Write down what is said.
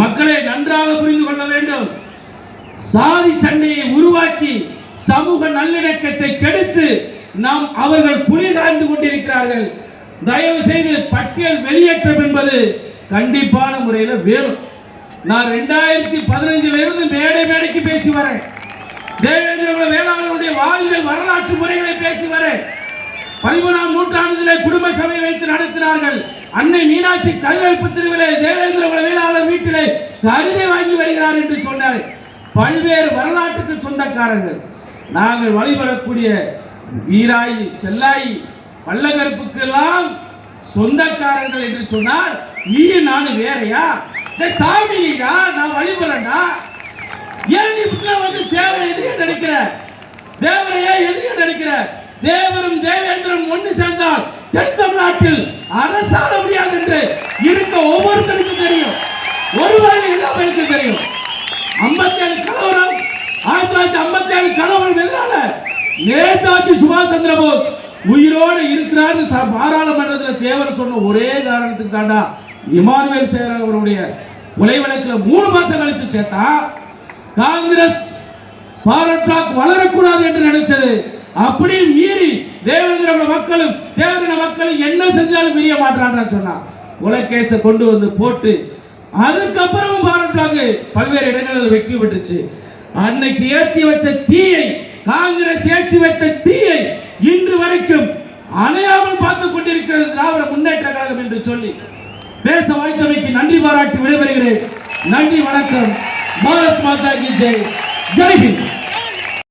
மக்களை நன்றாக புரிந்து கொள்ள வேண்டும். சாதி சண்டையை உருவாக்கி சமூக நல்லிணக்கத்தை கெடுத்து நாம் அவர்கள் குளிர் காய்ந்து கொண்டிருக்கிறார்கள். தயவு செய்து பட்டியல் வெளியேற்றம் என்பது கண்டிப்பான முறையில் வேணும். நான் 2015 இருந்து மேடைக்கு பேசி வரேன். தேவேந்திர வேளாளருடைய வாழ்வியல் வரலாற்று முறைகளை பேசி வரேன். 13ஆம் நூற்றாண்டிலே குடும்ப சபை வைத்து நடத்தினார்கள். அன்னை மீனாட்சி கருவறுப்பு திருவிழா தேவேந்திர வேளாளர் வீட்டிலே கருதை வாங்கி வருகிறார் என்று சொன்னார். பல்வேறு வரலாற்றுக்கு சொந்தக்காரர்கள் நாங்கள் வழிபடக்கூடிய வீராயி செல்லாயி பல்லகருப்புக்கெல்லாம் சொந்தக்காரர்கள் என்று சொன்னால் நீ நான் வேறையா? சாமியா? நான் வழிபடா? ஏன் வந்து தேவரை எதிரியா நினைக்கிற? தேவரையே எதிரியா நினைக்கிற? தேவரும் தேவேந்திரம் ஒன்று சேர்ந்தால் தென் தமிழ்நாட்டில் அரசாள முடியாது என்று இருக்க ஒவ்வொருத்தருக்கும் தெரியும். ஒருவரை எல்லாருக்கும் தெரியும். 57 கலவரம் 1957 கலவரம் எதனால? நேதாஜி சுபாஷ் சந்திர போஸ் உயிரோடு இருக்கிறார் பாராளுமன்றத்தில் தேவர் சொன்ன ஒரே காரணத்துக்கு தாண்டா இமானுவேல் சேகர் அவருடைய கொலை வழக்கில் 3 மாசம் கழிச்சு சேர்த்தா காங்கிரஸ் பாரத் பிளாக் வளரக்கூடாது என்று நினைச்சது. அப்படி மீறி தேவேந்திர மக்களும் என்ன செஞ்சாலும் மீறிய மாட்டான்னு சொன்னா கொலைகேச கொண்டு வந்து போட்டு அதுக்கப்புறம் பாரத் பிளாக் பல்வேறு இடங்களில் வெற்றி பெற்றுச்சு. அன்னைக்கு ஏற்றி வச்ச தீயை காங்கிரஸ் ஏற்றி வைத்த தீயை இன்று வரைக்கும் அணையாமல் பார்த்துக் கொண்டிருக்கிறது திராவிட முன்னேற்ற கழகம் என்று சொல்லி பேச வாய்த்தமைக்கு நன்றி பாராட்டி விடைபெறுகிறேன். நன்றி, வணக்கம். பாரத் மாதா கி ஜெய். ஜெய் ஹிந்த்.